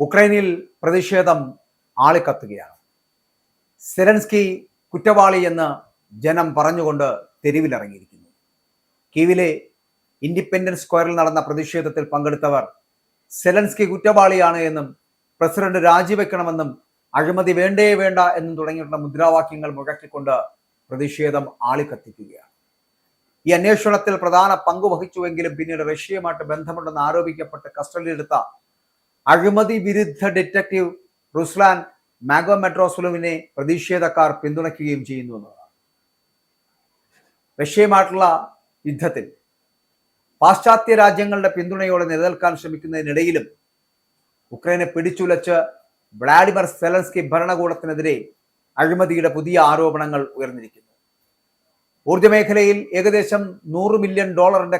ഉക്രൈനിൽ പ്രതിഷേധം ആളിക്കത്തുകയാണ്. സെലൻസ്കി കുറ്റവാളി എന്ന് ജനം പറഞ്ഞുകൊണ്ട് തെരുവിലിറങ്ങിയിരിക്കുന്നു. കീവിലെ ഇൻഡിപെൻഡൻസ് സ്ക്വയറിൽ നടന്ന പ്രതിഷേധത്തിൽ പങ്കെടുത്തവർ സെലൻസ്കി കുറ്റവാളിയാണ് എന്നും പ്രസിഡന്റ് രാജിവെക്കണമെന്നും അഴിമതി വേണ്ടേ വേണ്ട എന്നും തുടങ്ങിയിട്ടുള്ള മുദ്രാവാക്യങ്ങൾ മുഴക്കിക്കൊണ്ട് പ്രതിഷേധം ആളിക്കത്തിക്കുകയാണ്. ഈ അന്വേഷണത്തിൽ പ്രധാന പങ്ക് വഹിച്ചുവെങ്കിലും പിന്നീട് റഷ്യയുമായിട്ട് ബന്ധമുണ്ടെന്ന് ആരോപിക്കപ്പെട്ട് കസ്റ്റഡിയിലെടുത്ത അഴിമതി വിരുദ്ധ ഡിറ്റക്റ്റീവ് റുസ്ലാൻ മാഗോമെട്രോസുലുവിനെ പ്രതിഷേധക്കാർ പിന്തുണയ്ക്കുകയും ചെയ്യുന്നു എന്നതാണ്. റഷ്യയുമായിട്ടുള്ള യുദ്ധത്തിൽ പാശ്ചാത്യ രാജ്യങ്ങളുടെ പിന്തുണയോടെ നിലനിൽക്കാൻ ശ്രമിക്കുന്നതിനിടയിലും ഉക്രൈനെ പിടിച്ചുലച്ച് വ്ളാഡിമിർ സെലൻസ്കി ഭരണകൂടത്തിനെതിരെ അഴിമതിയുടെ പുതിയ ആരോപണങ്ങൾ ഉയർന്നിരിക്കുന്നു. ഊർജ്ജ മേഖലയിൽ ഏകദേശം $100 മില്യൺ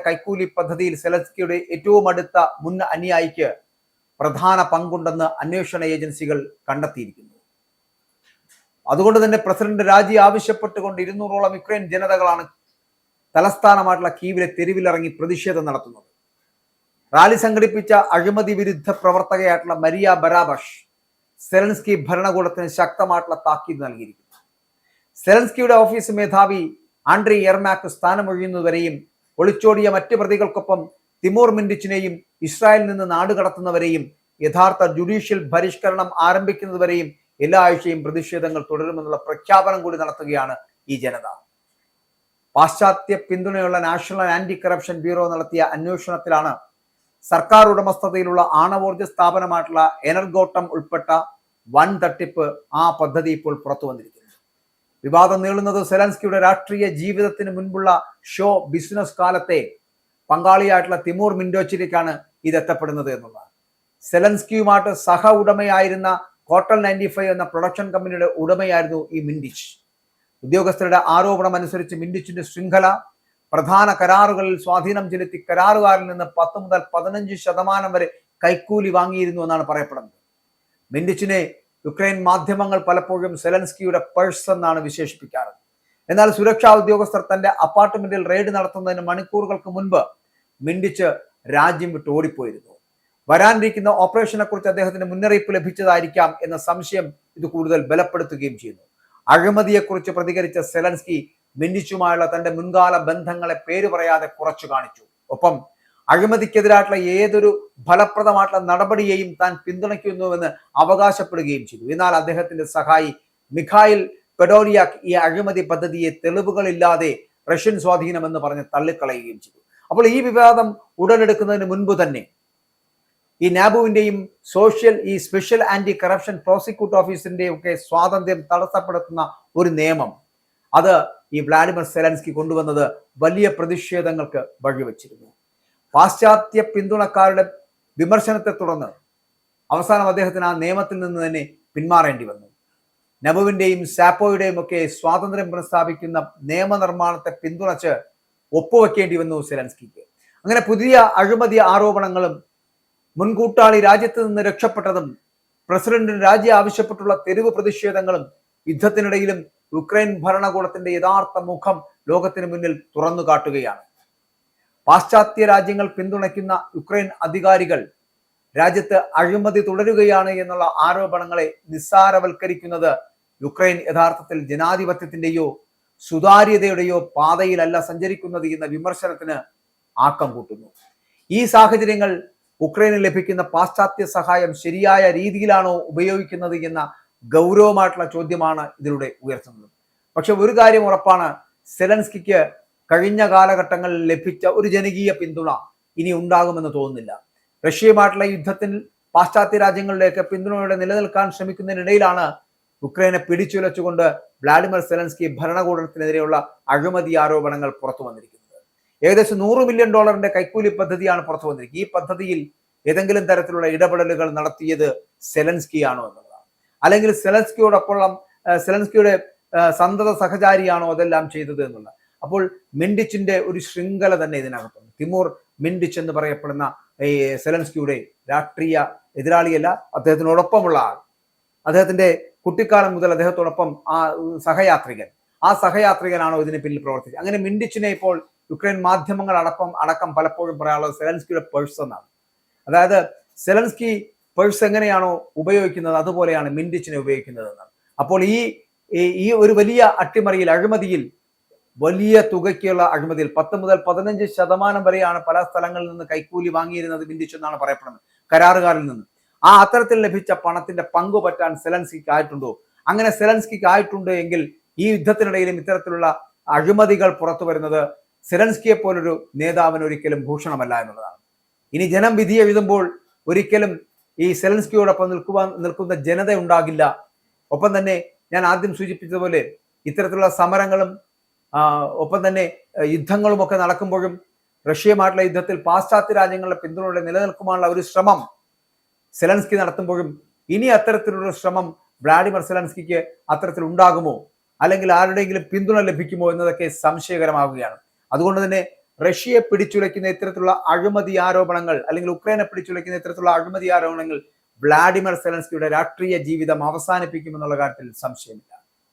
കൈക്കൂലി പദ്ധതിയിൽ സെലൻസ്കിയുടെ ഏറ്റവും അടുത്ത മുൻ അനുയായിക്ക് പ്രധാന പങ്കുണ്ടെന്ന് അന്വേഷണ ഏജൻസികൾ കണ്ടെത്തിയിരിക്കുന്നു. അതുകൊണ്ട് തന്നെ പ്രസിഡന്റ് രാജി ആവശ്യപ്പെട്ടുകൊണ്ട് 200ഓളം യുക്രൈൻ ജനതകളാണ് തലസ്ഥാനമായിട്ടുള്ള കീവിലെ തെരുവിലിറങ്ങി പ്രതിഷേധം നടത്തുന്നത്. റാലി സംഘടിപ്പിച്ച അഴിമതി വിരുദ്ധ പ്രവർത്തകയായിട്ടുള്ള മരിയ ബരാബഷ് സെലൻസ്കി ഭരണകൂടത്തിന് ശക്തമായിട്ടുള്ള താക്കീത് നൽകിയിരിക്കുന്നു. സെലൻസ്കിയുടെ ഓഫീസ് മേധാവി ആൻഡ്രി യെർമാക്ക് സ്ഥാനമൊഴിയുന്നതുവരെയും ഒളിച്ചോടിയ മറ്റ് പ്രതികൾക്കൊപ്പം തിമൂർ മിൻഡിച്ചിനെയും ഇസ്രായേലിൽ നിന്ന് നാടുകടത്തുന്നവരെയും യഥാർത്ഥ ജുഡീഷ്യൽ പരിഷ്കരണം ആരംഭിക്കുന്നതുവരെയും എല്ലാ ആഴ്ചയും പ്രതിഷേധങ്ങൾ തുടരുമെന്നുള്ള പ്രഖ്യാപനം കൂടി നടത്തുകയാണ് ഈ ജനത. പാശ്ചാത്യ പിന്തുണയുള്ള നാഷണൽ ആന്റി കറപ്ഷൻ ബ്യൂറോ നടത്തിയ അന്വേഷണത്തിലാണ് സർക്കാർ ഉടമസ്ഥതയിലുള്ള ആണവോർജ്ജ സ്ഥാപനമായിട്ടുള്ള എനർഗോട്ടം ഉൾപ്പെട്ട വൻ തട്ടിപ്പ് ആ പദ്ധതി ഇപ്പോൾ പുറത്തു വന്നിരിക്കുന്നത്. വിവാദം നീളുന്നത് സെലൻസ്കിയുടെ രാഷ്ട്രീയ ജീവിതത്തിന് മുൻപുള്ള ഷോ ബിസിനസ് കാലത്തെ പങ്കാളിയായിട്ടുള്ള തിമൂർ മിൻഡോച്ചിലേക്കാണ് ഇതെത്തപ്പെടുന്നത് എന്നുള്ളതാണ്. സെലൻസ്കിയുമായിട്ട് സഹ ഉടമയായിരുന്ന കോട്ടൽ 95 എന്ന പ്രൊഡക്ഷൻ കമ്പനിയുടെ ഉടമയായിരുന്നു ഈ മിൻഡിച്ച്. ഉദ്യോഗസ്ഥരുടെ ആരോപണം അനുസരിച്ച് മിൻഡിച്ചിന്റെ ശൃംഖല പ്രധാന കരാറുകളിൽ സ്വാധീനം ചെലുത്തി കരാറുകാരിൽ നിന്ന് 10 മുതൽ 15% വരെ കൈക്കൂലി വാങ്ങിയിരുന്നു എന്നാണ് പറയപ്പെടുന്നത്. മിൻഡിച്ചിനെ യുക്രൈൻ മാധ്യമങ്ങൾ പലപ്പോഴും സെലൻസ്കിയുടെ പേഴ്സ് എന്നാണ് വിശേഷിപ്പിക്കാറ്. എന്നാൽ സുരക്ഷാ ഉദ്യോഗസ്ഥർ തന്റെ അപ്പാർട്ട്മെന്റിൽ റെയ്ഡ് നടത്തുന്നതിന് മണിക്കൂറുകൾക്ക് മുൻപ് മിൻഡിച്ച് രാജ്യം വിട്ട് ഓടിപ്പോയിരുന്നു. വരാനിരിക്കുന്ന ഓപ്പറേഷനെ കുറിച്ച് അദ്ദേഹത്തിന് മുന്നറിയിപ്പ് ലഭിച്ചതായിരിക്കാം എന്ന സംശയം ഇത് കൂടുതൽ ബലപ്പെടുത്തുകയും ചെയ്യുന്നു. അഴിമതിയെക്കുറിച്ച് പ്രതികരിച്ച സെലൻസ്കി മിൻഡിച്ചുമായുള്ള തന്റെ മുൻകാല ബന്ധങ്ങളെ പേര് പറയാതെ കുറച്ചു കാണിച്ചു. ഒപ്പം അഴിമതിക്കെതിരായിട്ടുള്ള ഏതൊരു ഫലപ്രദമായിട്ടുള്ള നടപടിയെയും താൻ പിന്തുണയ്ക്കുന്നുവെന്ന് അവകാശപ്പെടുകയും ചെയ്തു. എന്നാൽ അദ്ദേഹത്തിന്റെ സഹായി മിഖായിൽ പെഡോലിയാക് ഈ അഴിമതി പദ്ധതിയെ തെളിവുകളില്ലാതെ റഷ്യൻ സ്വാധീനമെന്ന് പറഞ്ഞ് തള്ളിക്കളയുകയും ചെയ്തു. അപ്പോൾ ഈ വിവാദം ഉടലെടുക്കുന്നതിന് മുൻപ് തന്നെ ഈ നാബുവിന്റെയും സ്പെഷ്യൽ ആന്റി കറപ്ഷൻ പ്രോസിക്യൂട്ട് ഓഫീസിന്റെയും ഒക്കെ സ്വാതന്ത്ര്യം തടസ്സപ്പെടുത്തുന്ന ഒരു നിയമം അത് ഈ വ്ളാഡിമിർ സെലൻസ്കി കൊണ്ടുവന്നത് വലിയ പ്രതിഷേധങ്ങൾക്ക് വഴിവെച്ചിരുന്നു. പാശ്ചാത്യ പിന്തുണക്കാരുടെ വിമർശനത്തെ തുടർന്ന് അവസാനം അദ്ദേഹത്തിന് ആ നിയമത്തിൽ നിന്ന് തന്നെ പിന്മാറേണ്ടി വന്നു. നബുവിന്റെയും സാപ്പോയുടെയും ഒക്കെ സ്വാതന്ത്ര്യം പുനഃസ്ഥാപിക്കുന്ന നിയമനിർമ്മാണത്തെ പിന്തുണച്ച് ഒപ്പുവെക്കേണ്ടി വന്നു സെലൻസ്കിക്ക്. അങ്ങനെ പുതിയ അഴിമതി ആരോപണങ്ങളും മുൻകൂട്ടാളി രാജ്യത്ത് നിന്ന് രക്ഷപ്പെട്ടതും പ്രസിഡന്റിന് രാജി ആവശ്യപ്പെട്ടുള്ള തെരുവ് പ്രതിഷേധങ്ങളും യുദ്ധത്തിനിടയിലും യുക്രൈൻ ഭരണകൂടത്തിന്റെ യഥാർത്ഥ മുഖം ലോകത്തിന് മുന്നിൽ തുറന്നു കാട്ടുകയാണ്. പാശ്ചാത്യ രാജ്യങ്ങൾ പിന്തുണയ്ക്കുന്ന യുക്രൈൻ അധികാരികൾ രാജ്യത്ത് അഴിമതി തുടരുകയാണ് എന്നുള്ള ആരോപണങ്ങളെ നിസ്സാരവൽക്കരിക്കുന്നത് യുക്രൈൻ യഥാർത്ഥത്തിൽ ജനാധിപത്യത്തിന്റെയോ സുതാര്യതയുടെയോ പാതയിലല്ല സഞ്ചരിക്കുന്നത് എന്ന വിമർശനത്തിന് ആക്കം കൂട്ടുന്നു. ഈ സാഹചര്യങ്ങൾ ഉക്രൈന് ലഭിക്കുന്ന പാശ്ചാത്യ സഹായം ശരിയായ രീതിയിലാണോ ഉപയോഗിക്കുന്നത് എന്ന ഗൗരവമായിട്ടുള്ള ചോദ്യമാണ് ഇതിലൂടെ ഉയർത്തുന്നത്. പക്ഷെ ഒരു കാര്യം ഉറപ്പാണ്, സെലൻസ്കിക്ക് കഴിഞ്ഞ കാലഘട്ടങ്ങളിൽ ലഭിച്ച ഒരു ജനകീയ പിന്തുണ ഇനി ഉണ്ടാകുമെന്ന് തോന്നുന്നില്ല. റഷ്യയുമായിട്ടുള്ള യുദ്ധത്തിൽ പാശ്ചാത്യ രാജ്യങ്ങളുടെയൊക്കെ പിന്തുണയോടെ നിലനിൽക്കാൻ ശ്രമിക്കുന്നതിനിടയിലാണ് യുക്രൈനെ പിടിച്ചുലച്ചുകൊണ്ട് വ്ളാഡിമിർ സെലൻസ്കി ഭരണകൂടത്തിനെതിരെയുള്ള അഴിമതി ആരോപണങ്ങൾ പുറത്തു വന്നിരിക്കുന്നത്. ഏകദേശം $100 മില്യൺ കൈക്കൂലി പദ്ധതിയാണ് പുറത്തു വന്നിരിക്കുന്നത്. ഈ പദ്ധതിയിൽ ഏതെങ്കിലും തരത്തിലുള്ള ഇടപെടലുകൾ നടത്തിയത് സെലൻസ്കിയാണോ എന്നുള്ളതാണ്. അല്ലെങ്കിൽ സെലൻസ്കിയുടെ സന്തത സഹചാരിയാണോ അതെല്ലാം ചെയ്തത് എന്നുള്ളത്. അപ്പോൾ മിൻഡിച്ചിന്റെ ഒരു ശൃംഖല തന്നെ ഇതിനകത്തുണ്ട്. തിമൂർ മിൻഡിച്ച് എന്ന് പറയപ്പെടുന്ന ഈ സെലൻസ്കിയുടെ രാഷ്ട്രീയ എതിരാളിയല്ല, അദ്ദേഹത്തിനോടൊപ്പമുള്ള ആൾ, അദ്ദേഹത്തിന്റെ കുട്ടിക്കാലം മുതൽ അദ്ദേഹത്തോടൊപ്പം ആ സഹയാത്രികനാണോ ഇതിന് പിന്നിൽ പ്രവർത്തിച്ചത്. അങ്ങനെ മിൻഡിച്ചിനെ ഇപ്പോൾ യുക്രൈൻ മാധ്യമങ്ങൾ അടക്കം പലപ്പോഴും പറയാനുള്ളത് സെലൻസ്കിയുടെ പേഴ്സൺ ആണ്. അതായത് സെലൻസ്കി പേഴ്സ് എങ്ങനെയാണോ ഉപയോഗിക്കുന്നത് അതുപോലെയാണ് മിൻറ്റിച്ചിനെ ഉപയോഗിക്കുന്നതെന്നാണ്. അപ്പോൾ ഈ ഒരു വലിയ അഴിമതിയിൽ വലിയ തുകയ്ക്കുള്ള അഴിമതിയിൽ 10 മുതൽ 15% വരെയാണ് പല സ്ഥലങ്ങളിൽ നിന്ന് കൈക്കൂലി വാങ്ങിയിരുന്നത് മിൻറ്റിച്ച് എന്നാണ് പറയപ്പെടുന്നത്, കരാറുകാരിൽ നിന്ന്. ആ അത്തരത്തിൽ ലഭിച്ച പണത്തിന്റെ പങ്കു പറ്റാൻ സെലൻസ്കിക്ക് ആയിട്ടുണ്ടോ? അങ്ങനെ സെലൻസ്കിക്ക് ആയിട്ടുണ്ട് എങ്കിൽ ഈ യുദ്ധത്തിനിടയിലും ഇത്തരത്തിലുള്ള അഴിമതികൾ പുറത്തു വരുന്നത് സെലൻസ്കിയെ പോലൊരു നേതാവിന് ഒരിക്കലും ഭൂഷണമല്ല എന്നുള്ളതാണ്. ഇനി ജനം വിധി എഴുതുമ്പോൾ ഒരിക്കലും ഈ സെലൻസ്കിയോടൊപ്പം നിൽക്കുന്ന ജനത ഉണ്ടാകില്ല. ഒപ്പം തന്നെ ഞാൻ ആദ്യം സൂചിപ്പിച്ചതുപോലെ ഇത്തരത്തിലുള്ള സമരങ്ങളും ഒപ്പം തന്നെ യുദ്ധങ്ങളും ഒക്കെ നടക്കുമ്പോഴും റഷ്യയുമായിട്ടുള്ള യുദ്ധത്തിൽ പാശ്ചാത്യ രാജ്യങ്ങളുടെ പിന്തുണയോടെ നിലനിൽക്കുവാനുള്ള ഒരു ശ്രമം സെലൻസ്കി നടത്തുമ്പോഴും ഇനി അത്തരത്തിലുള്ള ശ്രമം വ്ളാഡിമിർ സെലൻസ്കിക്ക് അത്തരത്തിൽ ഉണ്ടാകുമോ, അല്ലെങ്കിൽ ആരുടെയെങ്കിലും പിന്തുണ ലഭിക്കുമോ എന്നതൊക്കെ സംശയകരമാവുകയാണ്. അതുകൊണ്ട് തന്നെ റഷ്യയെ പിടിച്ചുലയ്ക്കുന്ന ഇത്തരത്തിലുള്ള അഴിമതി ആരോപണങ്ങൾ, അല്ലെങ്കിൽ ഉക്രൈനെ പിടിച്ചുലയ്ക്കുന്ന ഇത്തരത്തിലുള്ള അഴിമതി ആരോപണങ്ങൾ വ്ളാഡിമിർ സെലൻസ്കിയുടെ രാഷ്ട്രീയ ജീവിതം അവസാനിപ്പിക്കുമെന്നുള്ള കാര്യത്തിൽ സംശയമില്ല.